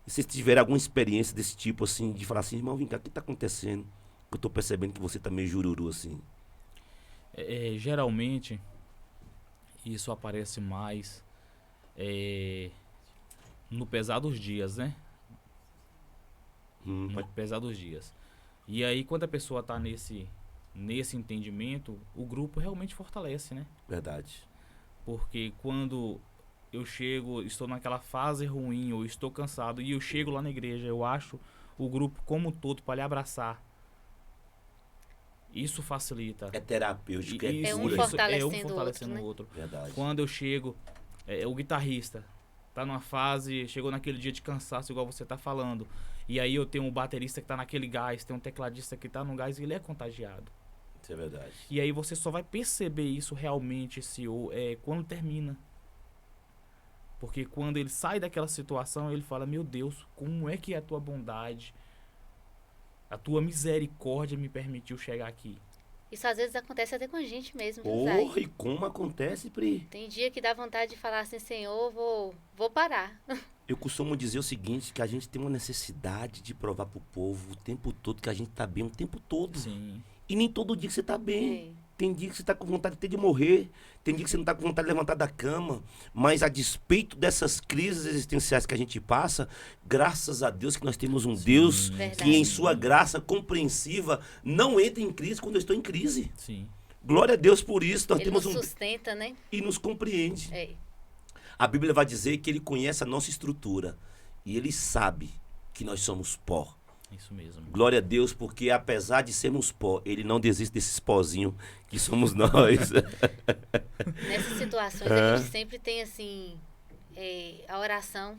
e vocês tiveram alguma experiência desse tipo assim, de falar assim, irmão, vem cá, o que tá acontecendo? Que eu tô percebendo que você tá meio jururu assim. Geralmente, isso aparece mais no pesar dos dias, né? No pesar dos dias. E aí, quando a pessoa está nesse entendimento, o grupo realmente fortalece, né? Verdade. Porque quando eu estou naquela fase ruim, ou estou cansado, e eu chego lá na igreja, eu acho o grupo como um todo para lhe abraçar. Isso facilita. É terapêutico, É um cura. fortalecendo o outro. Verdade. Quando eu chego, o guitarrista tá numa fase, chegou naquele dia de cansaço, igual você tá falando. E aí eu tenho um baterista que tá naquele gás, tem um tecladista que tá no gás e ele é contagiado. Isso é verdade. E aí você só vai perceber isso realmente quando termina. Porque quando ele sai daquela situação, ele fala, meu Deus, como é que é a tua bondade? A tua misericórdia me permitiu chegar aqui. Isso às vezes acontece até com a gente mesmo, viu, Zay? Porra, e como acontece, Pri? Tem dia que dá vontade de falar assim, Senhor, vou parar. Eu costumo dizer o seguinte, que a gente tem uma necessidade de provar pro povo o tempo todo que a gente tá bem, o tempo todo. Sim. E nem todo dia que você tá bem. É. Tem dia que você tá com vontade até de morrer. Tem dia que você não tá com vontade de levantar da cama. Mas a despeito dessas crises existenciais que a gente passa, graças a Deus que nós temos um Deus Verdade. que em sua graça compreensiva não entra em crise quando eu estou em crise. Sim. Glória a Deus por isso. Nós Ele temos nos um sustenta, né? e nos compreende. É. A Bíblia vai dizer que ele conhece a nossa estrutura e ele sabe que nós somos pó. Isso mesmo. Glória a Deus, porque apesar de sermos pó, ele não desiste desses pozinhos que somos nós. Nessas situações a gente sempre tem assim a oração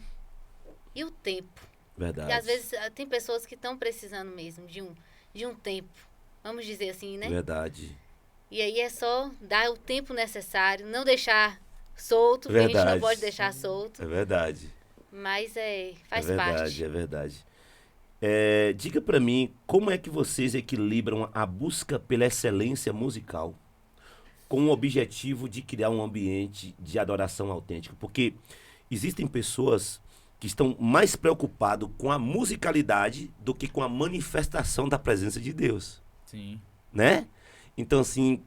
e o tempo. Verdade. E às vezes tem pessoas que estão precisando mesmo de um tempo, vamos dizer assim, né? Verdade. E aí é só dar o tempo necessário, não deixar solto, porque a gente Verdade. não pode deixar solto, É verdade. mas faz é verdade, parte. é verdade. Diga pra mim, como é que vocês equilibram a busca pela excelência musical com o objetivo de criar um ambiente de adoração autêntica? Porque existem pessoas que estão mais preocupadas com a musicalidade do que com a manifestação da presença de Deus, Sim. né? Então, assim,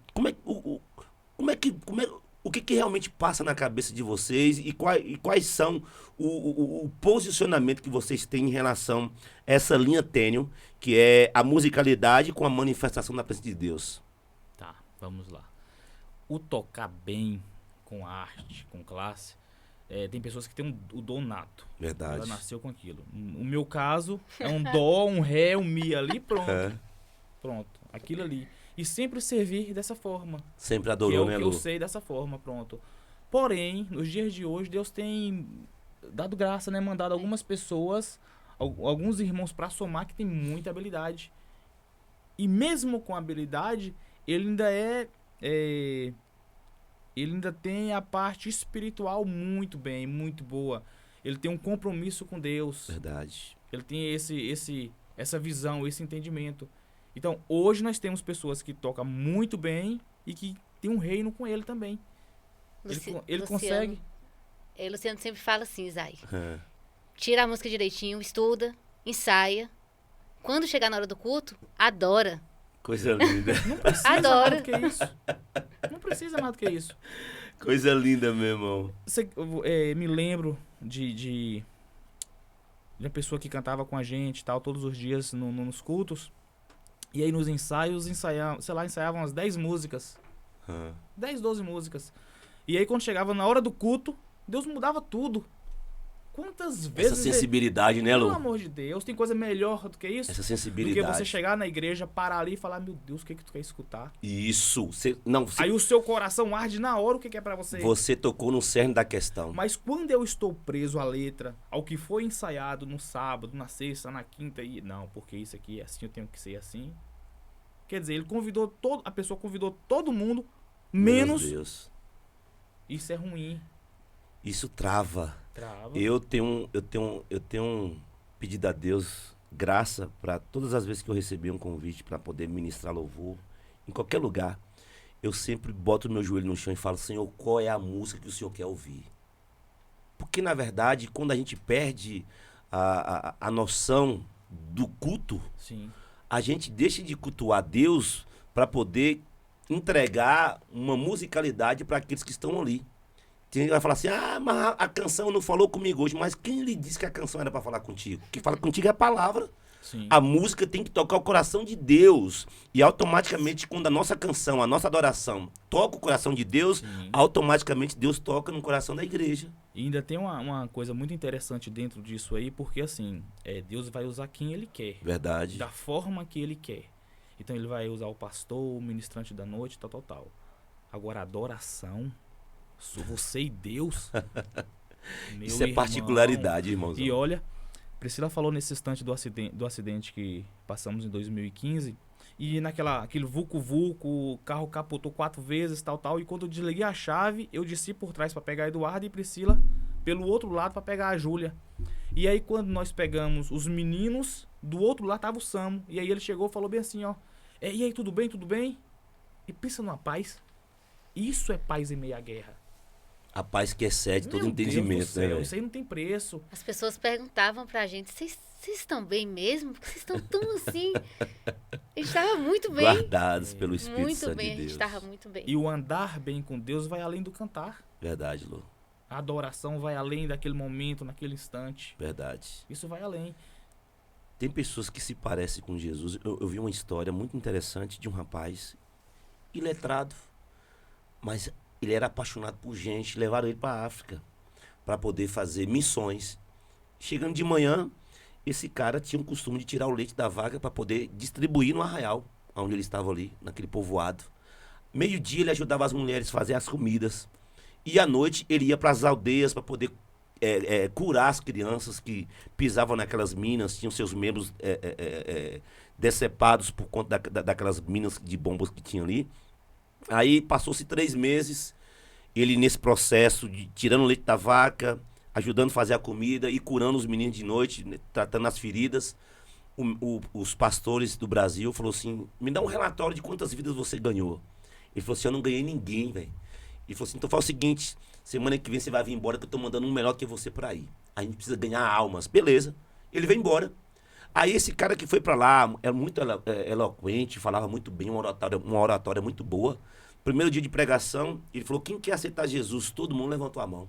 o que realmente passa na cabeça de vocês e quais são o posicionamento que vocês têm em relação a essa linha tênue, que é a musicalidade com a manifestação da presença de Deus? Tá, vamos lá. O tocar bem com arte, com classe, tem pessoas que têm o dom nato. Verdade. Ela nasceu com aquilo. No meu caso, é um dó, um ré, um mi ali, pronto. Pronto, aquilo ali. E sempre servir dessa forma. Sempre Que é adorou, o né, que Lu? eu sei dessa forma, pronto. Porém, nos dias de hoje, Deus tem dado graça, né? Mandado algumas pessoas, alguns irmãos pra somar que tem muita habilidade. E mesmo com habilidade, ele ainda ele ainda tem a parte espiritual muito bem, muito boa. Ele tem um compromisso com Deus. Verdade. Ele tem essa visão, esse entendimento. Então, hoje nós temos pessoas que tocam muito bem e que tem um reino com ele também. Ele consegue. Luciano sempre fala assim, Zay. É. Tira a música direitinho, estuda, ensaia. Quando chegar na hora do culto, adora. Coisa linda. Não precisa Adoro. mais do que isso. Não precisa mais do que isso. Coisa linda, meu irmão. Me lembro de uma pessoa que cantava com a gente, tal, todos os dias nos cultos. E aí nos ensaios, ensaiavam umas 10 músicas. 10, 12 músicas. E aí quando chegava na hora do culto, Deus mudava tudo. Quantas vezes... Essa sensibilidade, né, Lu? Pelo amor de Deus, tem coisa melhor do que isso? Essa Do sensibilidade. que você chegar na igreja, parar ali e falar, meu Deus, o que tu quer escutar? Isso. Aí o seu coração arde na hora o que é pra você. Você tocou no cerne da questão. Mas quando eu estou preso à letra, ao que foi ensaiado no sábado, na sexta, na quinta, e não, porque isso aqui é assim, eu tenho que ser assim. Quer dizer, a pessoa convidou todo mundo, menos... Meu Deus. Isso é ruim. Isso trava. Trava. Eu tenho pedido a Deus graça para todas as vezes que eu recebi um convite para poder ministrar louvor, em qualquer lugar, eu sempre boto meu joelho no chão e falo, Senhor, qual é a música que o Senhor quer ouvir? Porque, na verdade, quando a gente perde a noção do culto, Sim. a gente deixa de cultuar Deus para poder entregar uma musicalidade para aqueles que estão ali. Tem gente que vai falar assim, mas a canção não falou comigo hoje, mas quem lhe disse que a canção era para falar contigo? Quem fala contigo é a palavra. Sim. A música tem que tocar o coração de Deus. E automaticamente, quando a nossa canção, a nossa adoração toca o coração de Deus, Sim. automaticamente Deus toca no coração da igreja. E ainda tem uma coisa muito interessante dentro disso aí, porque assim, Deus vai usar quem Ele quer. Verdade. Da forma que Ele quer. Então Ele vai usar o pastor, o ministrante da noite, tal. Agora, a adoração, sou você e Deus. Meu Isso é irmão. particularidade, irmãozão. E olha, Priscila falou nesse instante do acidente que passamos em 2015. E aquele vulco-vulco, o carro capotou 4 vezes, tal. E quando eu desliguei a chave, eu desci por trás para pegar Eduardo e Priscila pelo outro lado para pegar a Júlia. E aí quando nós pegamos os meninos Do outro lado tava o Samo. E aí ele chegou e falou bem assim, ó. E aí, tudo bem, tudo bem? E pensa numa paz. Isso é paz em meio à guerra. A paz que excede todo Meu Deus do entendimento, céu, né, velho? isso aí não tem preço. As pessoas perguntavam pra gente, vocês estão bem mesmo? Porque vocês estão tão assim. A gente tava muito bem. Guardados pelo Espírito Muito Santo bem, de a gente Deus. tava muito bem. E o andar bem com Deus vai além do cantar. Verdade, Lu. A adoração vai além daquele momento, naquele instante. Verdade. Isso vai além. Tem pessoas que se parecem com Jesus. Eu vi uma história muito interessante de um rapaz iletrado, mas ele era apaixonado por gente. Levaram ele para a África para poder fazer missões. Chegando de manhã, esse cara tinha o costume de tirar o leite da vaca para poder distribuir no arraial, onde ele estava ali, naquele povoado. Meio-dia ele ajudava as mulheres a fazer as comidas. E à noite ele ia para as aldeias para poder curar as crianças que pisavam naquelas minas, tinham seus membros decepados por conta daquelas minas de bombas que tinha ali. Aí passou-se 3 meses, ele nesse processo de tirando o leite da vaca, ajudando a fazer a comida e curando os meninos de noite, né, tratando as feridas. Os pastores do Brasil falou assim, me dá um relatório de quantas vidas você ganhou. Ele falou assim, eu não ganhei ninguém, velho. Ele falou assim, então faz o seguinte, semana que vem você vai vir embora que eu tô mandando um melhor que você por aí. A gente precisa ganhar almas. Beleza. Ele veio embora. Aí esse cara que foi pra lá, era muito eloquente, falava muito bem, uma oratória muito boa. Primeiro dia de pregação, ele falou, quem quer aceitar Jesus? Todo mundo levantou a mão.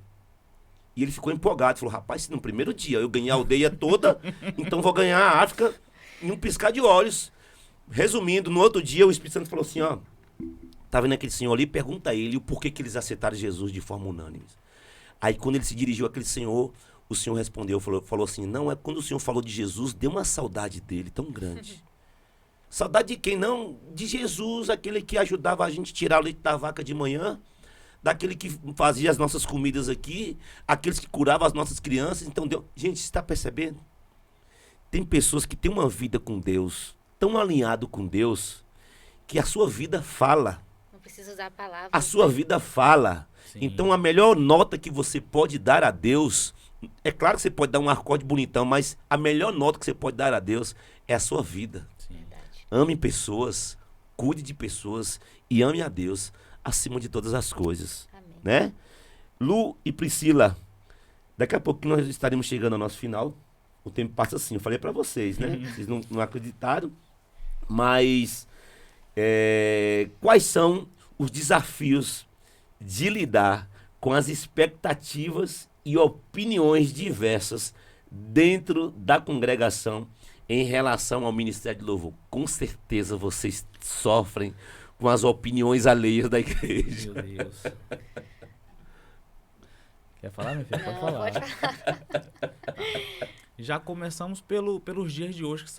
E ele ficou empolgado, falou, rapaz, se no primeiro dia eu ganhei a aldeia toda, então vou ganhar a África em um piscar de olhos. Resumindo, no outro dia o Espírito Santo falou assim, ó, tá vendo aquele senhor ali? Pergunta a ele o porquê que eles aceitaram Jesus de forma unânime. Aí quando ele se dirigiu àquele senhor, o senhor respondeu, falou assim, não, é quando o senhor falou de Jesus, deu uma saudade dele tão grande. Saudade de quem? Não, de Jesus, aquele que ajudava a gente a tirar o leite da vaca de manhã, daquele que fazia as nossas comidas aqui, aqueles que curavam as nossas crianças. Então, gente, você está percebendo? Tem pessoas que têm uma vida com Deus, tão alinhado com Deus, que a sua vida fala. Não precisa usar palavras. A sua vida fala. Sim. Então, a melhor nota que você pode dar a Deus, é claro que você pode dar um acorde bonitão, mas a melhor nota que você pode dar a Deus é a sua vida. Sim. Verdade. Ame pessoas, cuide de pessoas e ame a Deus acima de todas as coisas. Amém. Né? Lu e Priscila, daqui a pouco nós estaremos chegando ao nosso final. O tempo passa assim, eu falei pra vocês, né? Vocês não acreditaram, mas quais são os desafios de lidar com as expectativas e opiniões diversas dentro da congregação em relação ao Ministério de Louvor? Com certeza vocês sofrem com as opiniões alheias da igreja. Meu Deus. Quer falar, meu filho? Pode Não, falar. pode falar. Já começamos pelos dias de hoje, que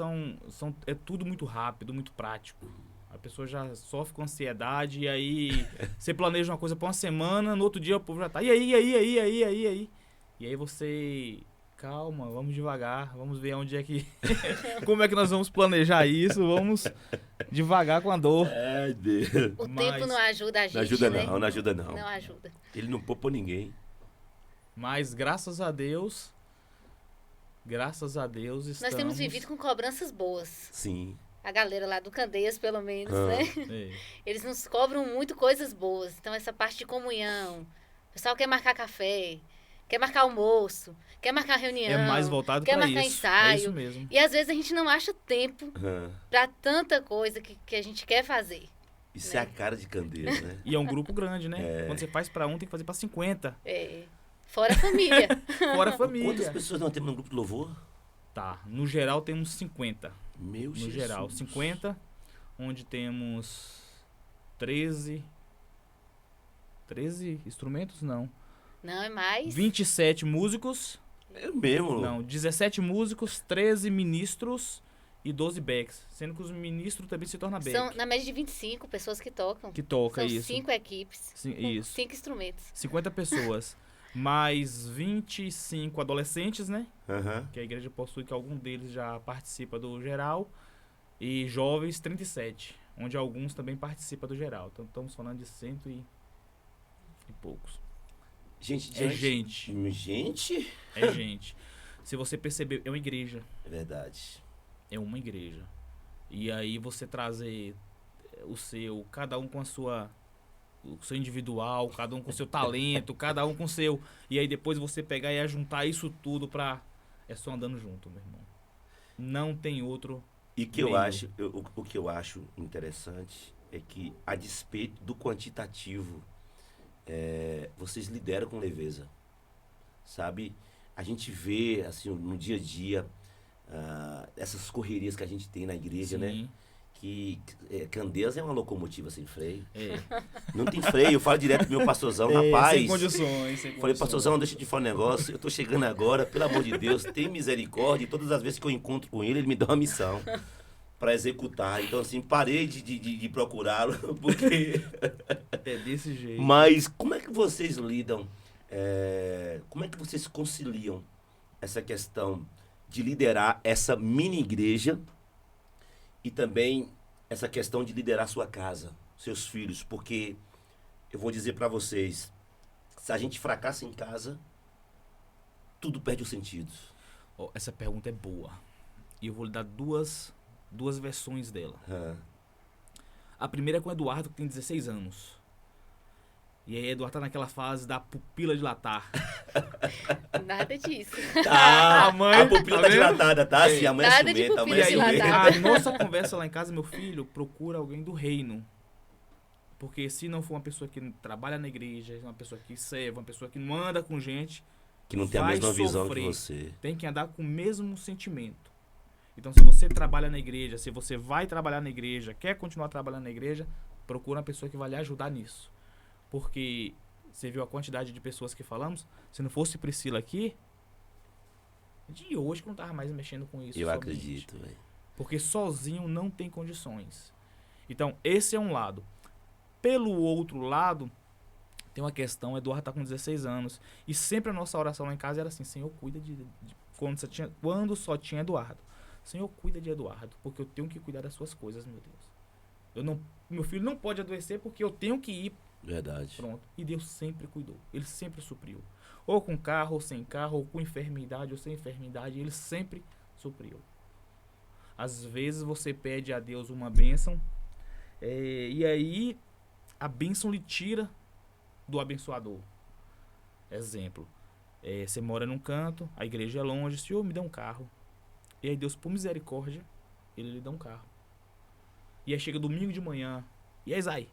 é tudo muito rápido, muito prático. A pessoa já sofre com ansiedade, e aí você planeja uma coisa para uma semana, no outro dia o povo já tá, e aí? E aí você, calma, vamos devagar, vamos ver onde é que, como é que nós vamos planejar isso, vamos devagar com a dor. Ai, Deus. O Mas tempo não ajuda a gente, Não ajuda né? não ajuda não. Não ajuda. Ele não poupa ninguém. Mas graças a Deus estamos... Nós temos vivido com cobranças boas. Sim. A galera lá do Candeias, pelo menos, Ah. né? É. Eles nos cobram muito coisas boas. Então, essa parte de comunhão. O pessoal quer marcar café, quer marcar almoço, quer marcar reunião. É mais voltado quer para marcar isso. ensaio. É isso mesmo. E às vezes a gente não acha tempo Ah. pra tanta coisa que a gente quer fazer. Isso é a cara de Candeias, né? E é um grupo grande, né? Quando você faz para um, tem que fazer para 50. É, fora a família. Fora a Quantas família. pessoas nós temos no grupo de louvor? Tá, no geral temos 50. Meu No Jesus. geral, 50, onde temos 13 instrumentos? Não. Não, é mais. 27 músicos. É mesmo? Não, 17 músicos, 13 ministros e 12 backs. Sendo que os ministros também se tornam back. São na média de 25 pessoas que tocam. Que toca São isso. 5 equipes. Sim, com isso. 5 instrumentos. 50 pessoas. Mais 25 adolescentes, né? Aham. Que a igreja possui, que algum deles já participa do geral. E jovens, 37. Onde alguns também participam do geral. Então estamos falando de 100 e poucos. Gente, É gente. Gente? É gente. Se você perceber, é uma igreja. É verdade. é uma igreja. E aí você trazer cada um com o seu individual, cada um com o seu talento, cada um com o seu... E aí depois você pegar e juntar isso tudo é só andando junto, meu irmão. Não tem outro E que meio. o que eu acho interessante é que, a despeito do quantitativo, vocês lideram com leveza, sabe? A gente vê, assim, no dia a dia, essas correrias que a gente tem na igreja, Sim. né? Que Candeias é uma locomotiva sem freio. É. Não tem freio, eu falo direto pro meu pastorzão, Sem rapaz. condições. Falei, pastorzão, deixa eu te falar um negócio. Eu tô chegando agora, pelo amor de Deus, tem misericórdia. E todas as vezes que eu encontro com ele me dá uma missão pra executar. Então, assim, parei de procurá-lo, porque... É desse jeito. Mas como é que vocês lidam, como é que vocês conciliam essa questão de liderar essa mini igreja e também essa questão de liderar sua casa, seus filhos? Porque eu vou dizer pra vocês, se a gente fracassa em casa, tudo perde o sentido. Ó, essa pergunta é boa. E eu vou lhe dar duas versões dela. A primeira é com o Eduardo, que tem 16 anos. E aí, Eduardo tá naquela fase da pupila dilatar. Nada disso. Tá, mãe, a pupila tá tá vendo? dilatada, tá? Assim, a mãe é Nada de ciumenta, a mãe E é pupila aí, dilatada. ciumenta. a nossa conversa lá em casa, meu filho, procura alguém do reino. Porque se não for uma pessoa que trabalha na igreja, uma pessoa que serve, uma pessoa que não anda com gente, Que não tem a vai mesma visão que sofrer. você. Tem que andar com o mesmo sentimento. Então, se você trabalha na igreja, se você vai trabalhar na igreja, quer continuar trabalhando na igreja, procura uma pessoa que vai lhe ajudar nisso. Porque você viu a quantidade de pessoas que falamos? Se não fosse Priscila aqui, de hoje que não tava mais mexendo com isso. Eu somente. acredito, velho. Porque sozinho não tem condições. Então, esse é um lado. Pelo outro lado, tem uma questão, o Eduardo tá com 16 anos. E sempre a nossa oração lá em casa era assim, Senhor, cuida quando só tinha Eduardo. Senhor, cuida de Eduardo, porque eu tenho que cuidar das suas coisas, meu Deus. Meu filho não pode adoecer porque eu tenho que ir. Verdade. Pronto. E Deus sempre cuidou. Ele sempre supriu. Ou com carro, ou sem carro, ou com enfermidade, ou sem enfermidade. Ele sempre supriu. Às vezes você pede a Deus uma bênção, e aí a bênção lhe tira do abençoador. Exemplo. Você mora num canto, a igreja é longe, Senhor, me dá um carro. E aí Deus, por misericórdia, ele lhe dá um carro. E aí chega domingo de manhã. E aí, Zay,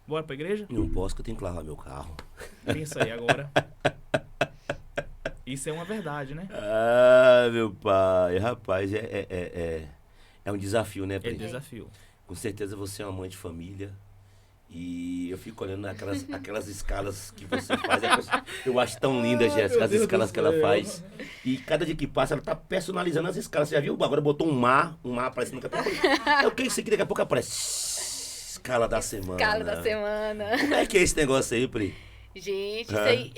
bora pra igreja? Não posso, que eu tenho que lavar meu carro. Pensa aí agora. Isso é uma verdade, né? Ah, meu pai. Rapaz, é um desafio, né, É Pri? desafio. Com certeza você é uma mãe de família. E eu fico olhando aquelas escalas que você faz. Eu acho tão linda, Jéssica, as Deus escalas do que ela céu. faz. E cada dia que passa, ela tá personalizando as escalas. Você já viu? Agora botou um mar aparecendo. Eu quero isso aqui, daqui a pouco aparece. Escala da semana. Escala da semana. Como é que é esse negócio aí, Pri? Gente, isso aí,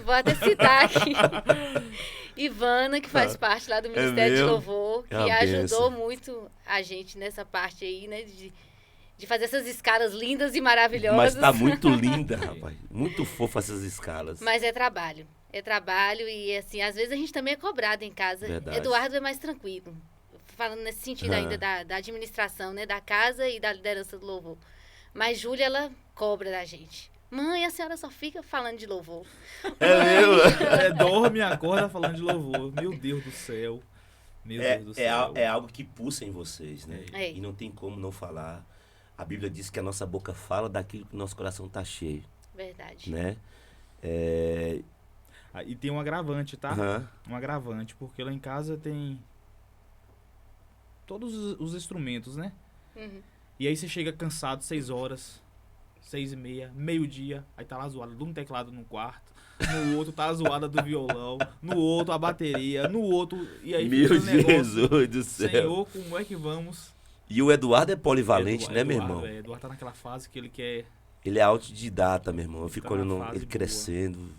vou até citar aqui. Ivana, que faz parte lá do Ministério de mesmo? Louvor, que É uma ajudou bênção. muito a gente nessa parte aí, né? De fazer essas escalas lindas e maravilhosas. Mas tá muito linda, rapaz. Muito fofa essas escalas. Mas é trabalho. É trabalho e, assim, às vezes a gente também é cobrado em casa. Verdade. Eduardo é mais tranquilo. Falando nesse sentido ainda da administração, né? Da casa e da liderança do louvor. Mas Júlia, ela cobra da gente. Mãe, a senhora só fica falando de louvor. É mesmo? Dorme e acorda falando de louvor. Meu Deus do céu. Meu Deus do céu. É algo que pulsa em vocês, né? É. E não tem como não falar. A Bíblia diz que a nossa boca fala daquilo que o nosso coração tá cheio, Verdade. né? E tem um agravante, tá? Aham. Um agravante, porque lá em casa tem todos os instrumentos, né? Uhum. E aí você chega cansado, 6 horas, 6h30, meio-dia, aí tá lá zoada de um teclado no quarto, no outro tá a zoada do violão, no outro a bateria, no outro... E aí Meu fica o negócio, Jesus do céu. Senhor, como é que vamos? E o Eduardo é polivalente, né, meu irmão? Eduardo tá naquela fase que ele quer... Ele é autodidata, meu irmão. Eu fico Tá na olhando fase ele boa. crescendo.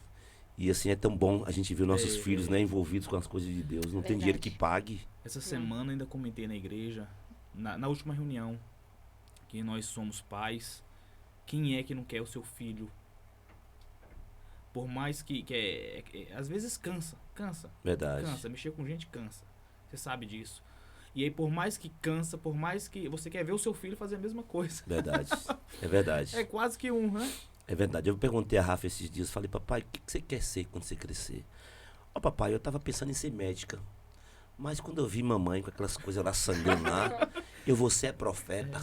E assim, é tão bom a gente ver nossos filhos, né, envolvidos com as coisas de Deus. Não tem Verdade. dinheiro que pague. Essa semana ainda comentei na igreja, na última reunião, que nós somos pais. Quem é que não quer o seu filho? Por mais que às vezes cansa. Verdade. Cansa, mexer com gente cansa. Você sabe disso. E aí, por mais que cansa, por mais que você quer ver o seu filho fazer a mesma coisa. Verdade. É verdade. É quase que né? É verdade. Eu perguntei a Rafa esses dias, falei, papai, o que você quer ser quando você crescer? Ó, papai, eu tava pensando em ser médica. Mas quando eu vi mamãe com aquelas coisas lá sangrando lá, eu vou ser profeta.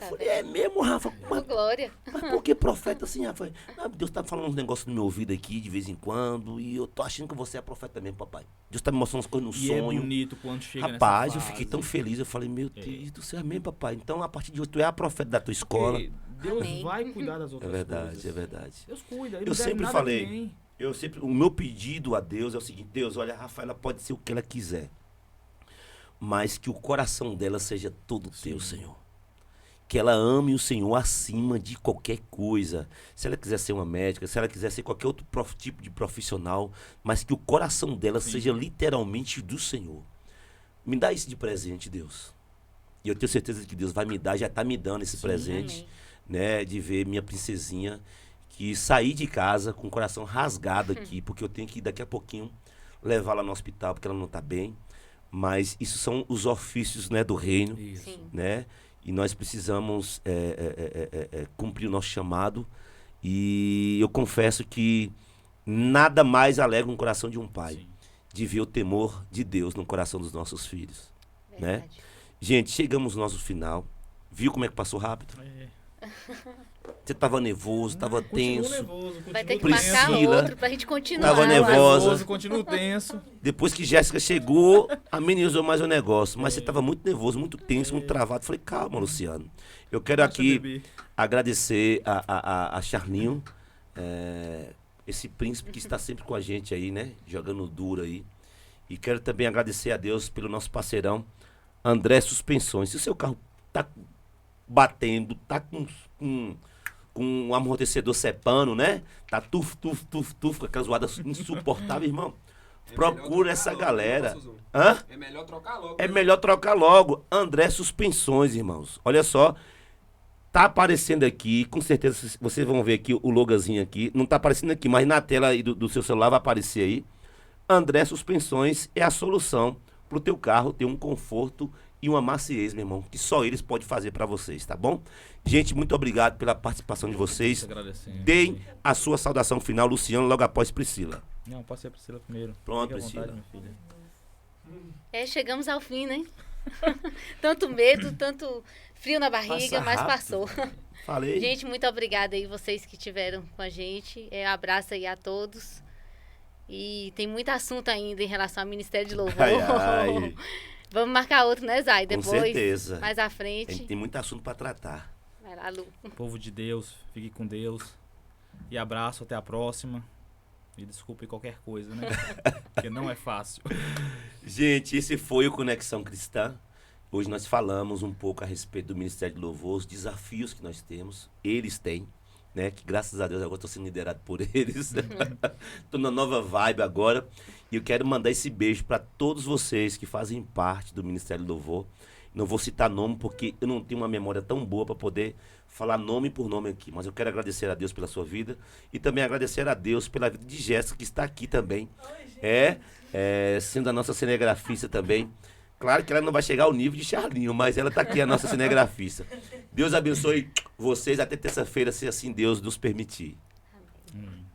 Eu falei, é mesmo, Rafa? Mas, Glória. mas por que profeta assim, Rafa? Não, Deus tá falando uns negócios no meu ouvido aqui de vez em quando, e eu tô achando que você é profeta mesmo, papai. Deus tá me mostrando umas coisas no E sonho. é bonito quando chega Rapaz, nessa eu fase. fiquei tão feliz. Eu falei, meu Deus do céu, é mesmo, papai. Então, a partir de hoje, tu é a profeta da tua escola. Porque Deus Amém. vai cuidar das É outras verdade, coisas. é verdade. Deus cuida. Ele Eu não deve sempre nada a falei, ninguém. o meu pedido a Deus é o seguinte, Deus, olha, a Rafaela pode ser o que ela quiser, mas que o coração dela seja todo teu, Senhor. Que ela ame o Senhor acima de qualquer coisa. Se ela quiser ser uma médica, se ela quiser ser qualquer outro tipo de profissional, mas que o coração dela seja literalmente do Senhor. Me dá isso de presente, Deus. E eu tenho certeza que Deus vai me dar, já está me dando esse presente, né, de ver minha princesinha, que saí de casa com o coração rasgado aqui, porque eu tenho que daqui a pouquinho levá-la no hospital, porque ela não está bem. Mas isso são os ofícios, né, do reino, Isso. Sim. né? E nós precisamos cumprir o nosso chamado. E eu confesso que nada mais alegra um coração de um pai Sim. de ver o temor de Deus no coração dos nossos filhos, né? Verdade. Gente, chegamos no nosso final. Viu como é que passou rápido? Você tava nervoso, tava Continua tenso. nervoso, Vai ter que continua marcar tenso. Priscila outro pra gente continuar. tava lá. nervosa. Continua tenso. Depois que Jéssica chegou, amenizou mais o negócio. Mas você tava muito nervoso, muito tenso, muito travado. Falei, calma, Luciano. Eu quero Deixa eu aqui beber. agradecer a Charlinho, esse príncipe que está sempre com a gente aí, né? Jogando duro aí. E quero também agradecer a Deus pelo nosso parceirão, André Suspensões. Se o seu carro tá batendo, tá com um amortecedor cepando, né? Tá tuf, com aquelas zoadas insuportáveis, irmão. Procura essa galera. Hã? É melhor trocar logo. É melhor trocar logo. André Suspensões, irmãos. Olha só. Tá aparecendo aqui, com certeza vocês vão ver aqui o logozinho aqui. Não tá aparecendo aqui, mas na tela aí do seu celular vai aparecer aí. André Suspensões é a solução pro teu carro ter um conforto e uma maciez, meu irmão, que só eles podem fazer para vocês, tá bom? Gente, muito obrigado pela participação de vocês. Agradecendo. Deem a sua saudação final, Luciano, logo após Priscila. Não, pode ser a Priscila primeiro. Pronto, Fique à vontade, Priscila. minha filha. Chegamos ao fim, né? Tanto medo, tanto frio na barriga, Passa mas rápido. passou. Falei. Gente, muito obrigada aí, vocês que estiveram com a gente. Abraço aí a todos. E tem muito assunto ainda em relação ao Ministério de Louvor. Ai, ai. Vamos marcar outro, né, Zay? Com Depois, certeza. mais à A frente. gente tem muito assunto para tratar. Vai lá, Lu. Povo de Deus, fique com Deus. E abraço, até a próxima. E desculpe qualquer coisa, né? Porque não é fácil. Gente, esse foi o Conexão Cristã. Hoje nós falamos um pouco a respeito do Ministério de Louvor, os desafios que nós temos. Eles têm, né? Que graças a Deus agora estou sendo liderado por eles. Estou na nova vibe agora. E eu quero mandar esse beijo para todos vocês que fazem parte do Ministério do Louvor. Não vou citar nome porque eu não tenho uma memória tão boa para poder falar nome por nome aqui. Mas eu quero agradecer a Deus pela sua vida e também agradecer a Deus pela vida de Jéssica, que está aqui também. Sendo a nossa cinegrafista também. Claro que ela não vai chegar ao nível de Charlinho, mas ela está aqui, a nossa cinegrafista. Deus abençoe vocês até terça-feira, se assim Deus nos permitir. Amém.